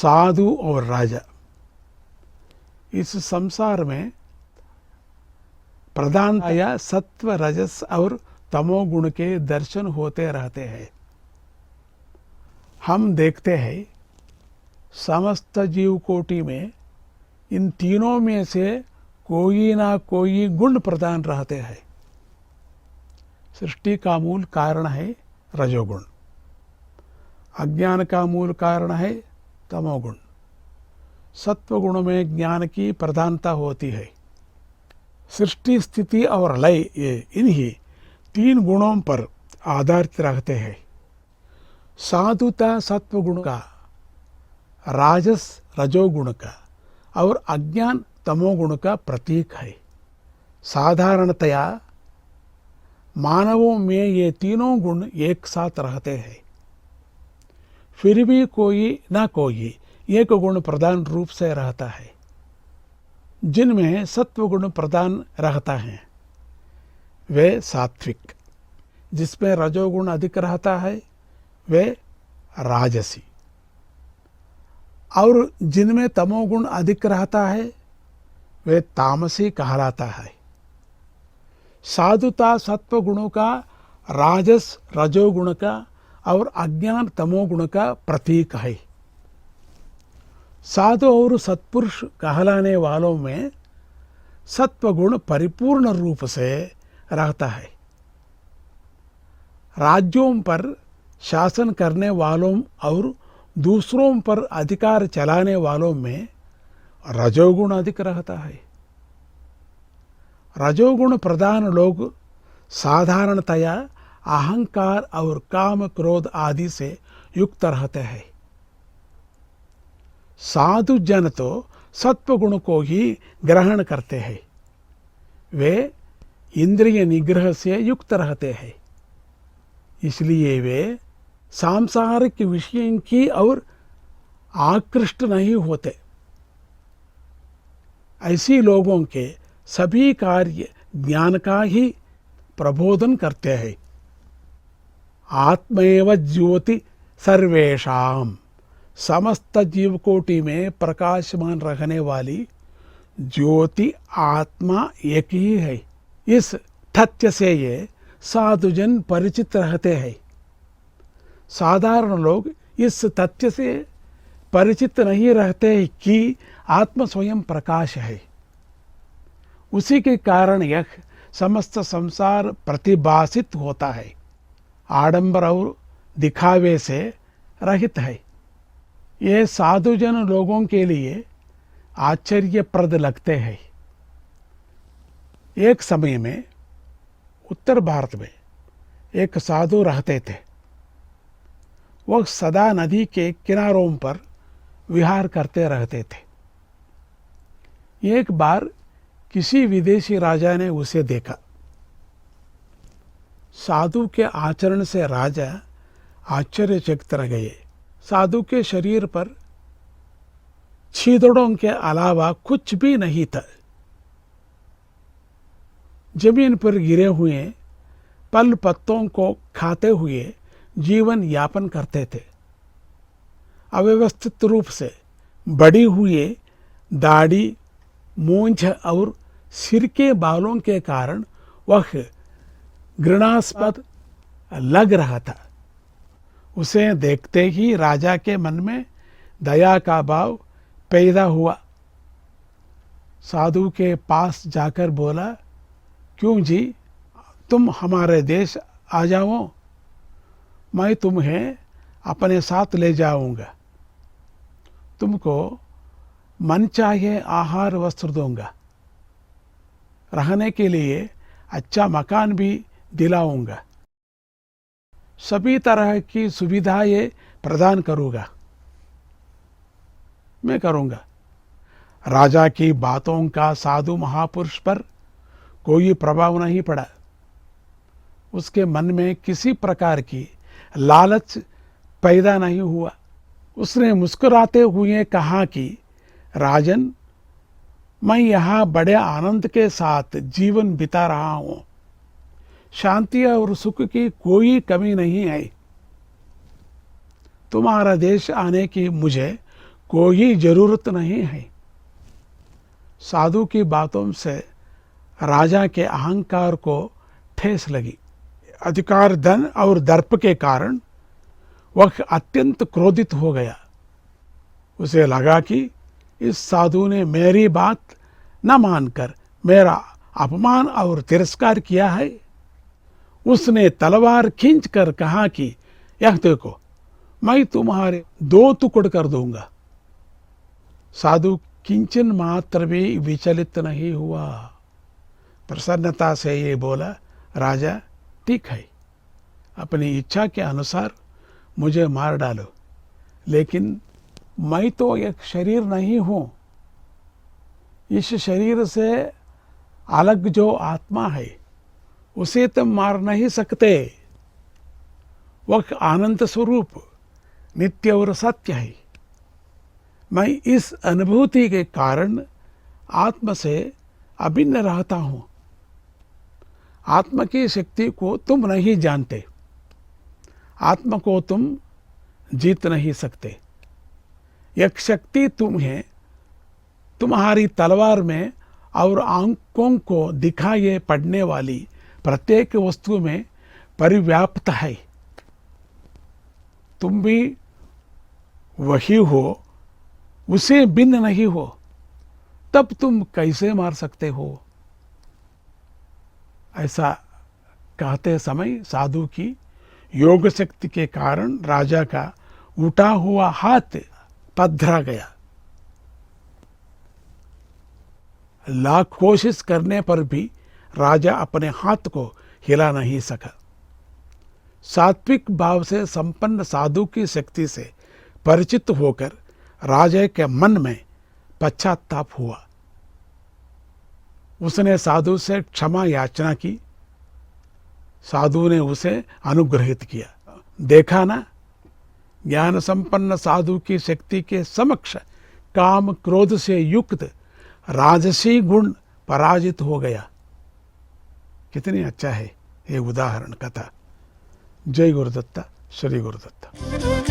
साधु और राजा, इस संसार में प्रधानतया सत्व रजस और तमोगुण के दर्शन होते रहते हैं। हम देखते हैं समस्त जीव कोटि में इन तीनों में से कोई ना कोई गुण प्रधान रहते हैं। सृष्टि का मूल कारण है रजोगुण, अज्ञान का मूल कारण है तमोगुण, सत्वगुण में ज्ञान की प्रधानता होती है। सृष्टि स्थिति और लय ये इन्हीं तीन गुणों पर आधारित रहते हैं। साधुता सत्वगुण का, राजस रजोगुण का और अज्ञान तमोगुण का प्रतीक है। साधारणतया मानवों में ये तीनों गुण एक साथ रहते हैं, फिर भी कोई ना कोई एक गुण प्रधान रूप से रहता है। जिनमें सत्वगुण प्रधान रहता है वे सात्विक, जिसमें रजोगुण अधिक रहता है वे राजसी, और जिनमें तमोगुण अधिक रहता है वे तामसी कहलाता है। साधुता सत्वगुणों का, राजस रजोगुण का और अज्ञान तमोगुण का प्रतीक है। साधु और सत्पुरुष कहलाने वालों में सत्वगुण परिपूर्ण रूप से रहता है। राज्यों पर शासन करने वालों और दूसरों पर अधिकार चलाने वालों में रजोगुण अधिक रहता है। रजोगुण प्रधान लोग साधारणतया अहंकार और काम क्रोध आदि से युक्त रहते हैं। साधु जन तो सत्वगुण को ही ग्रहण करते हैं। वे इंद्रिय निग्रह से युक्त रहते हैं, इसलिए वे सांसारिक विषयों की और आकृष्ट नहीं होते। ऐसी लोगों के सभी कार्य ज्ञान का ही प्रबोधन करते हैं। आत्मैव ज्योति सर्वेषाम, समस्त जीवकोटि में प्रकाशमान रहने वाली ज्योति आत्मा एक ही है। इस तथ्य से ये साधुजन परिचित रहते हैं। साधारण लोग इस तथ्य से परिचित नहीं रहते कि आत्मा स्वयं प्रकाश है। उसी के कारण यह समस्त संसार प्रतिभासित होता है, आडंबर और दिखावे से रहित है। ये साधुजन लोगों के लिए आश्चर्यप्रद लगते हैं। एक समय में उत्तर भारत में एक साधु रहते थे। वह सदा नदी के किनारों पर विहार करते रहते थे। एक बार किसी विदेशी राजा ने उसे देखा। साधु के आचरण से राजा आश्चर्यचकित रह गए। साधु के शरीर पर छीदड़ों के अलावा कुछ भी नहीं था। जमीन पर गिरे हुए पल पत्तों को खाते हुए जीवन यापन करते थे। अव्यवस्थित रूप से बढ़ी हुई दाढ़ी, मूंछ और सिर के बालों के कारण वह घृणास्पद लग रहा था। उसे देखते ही राजा के मन में दया का भाव पैदा हुआ। साधु के पास जाकर बोला, क्यों जी, तुम हमारे देश आ जाओ, मैं तुम्हें अपने साथ ले जाऊंगा। तुमको मन चाहे आहार वस्त्र दूंगा, रहने के लिए अच्छा मकान भी दिलाऊंगा, सभी तरह की सुविधाएं प्रदान करूंगा, मैं करूंगा। राजा की बातों का साधु महापुरुष पर कोई प्रभाव नहीं पड़ा। उसके मन में किसी प्रकार की लालच पैदा नहीं हुआ। उसने मुस्कुराते हुए कहा कि राजन, मैं यहाँ बड़े आनंद के साथ जीवन बिता रहा हूँ। शांति और सुख की कोई कमी नहीं है। तुम्हारा देश आने की मुझे कोई जरूरत नहीं है। साधु की बातों से राजा के अहंकार को ठेस लगी। अधिकार, धन और दर्प के कारण वह अत्यंत क्रोधित हो गया। उसे लगा कि इस साधु ने मेरी बात न मानकर मेरा अपमान और तिरस्कार किया है। उसने तलवार खींचकर कहा कि यह देखो, मैं तुम्हारे 2 टुकड़े कर दूंगा। साधु किंचन मात्र भी विचलित नहीं हुआ। प्रसन्नता से ये बोला, राजा ठीक है, अपनी इच्छा के अनुसार मुझे मार डालो, लेकिन मैं तो एक शरीर नहीं हूं। इस शरीर से अलग जो आत्मा है उसे तुम मार नहीं सकते। वह आनंद स्वरूप नित्य और सत्य है। मैं इस अनुभूति के कारण आत्मा से अभिन्न रहता हूं। आत्मा की शक्ति को तुम नहीं जानते। आत्मा को तुम जीत नहीं सकते। एक शक्ति तुम्हें तुम्हारी तलवार में और आंखों को दिखाई पड़ने वाली प्रत्येक वस्तु में परिव्याप्त है। तुम भी वही हो, उसे भिन्न नहीं हो, तब तुम कैसे मार सकते हो? ऐसा कहते समय साधु की योग शक्ति के कारण राजा का उठा हुआ हाथ पधरा गया। लाख कोशिश करने पर भी राजा अपने हाथ को हिला नहीं सका। सात्विक भाव से संपन्न साधु की शक्ति से परिचित होकर राजा के मन में पश्चाताप हुआ। उसने साधु से क्षमा याचना की। साधु ने उसे अनुग्रहित किया। देखा ना, ज्ञान संपन्न साधु की शक्ति के समक्ष काम क्रोध से युक्त राजसी गुण पराजित हो गया। कितनी अच्छा है ये उदाहरण कथा। जय गुरुदत्ता, श्री गुरुदत्ता।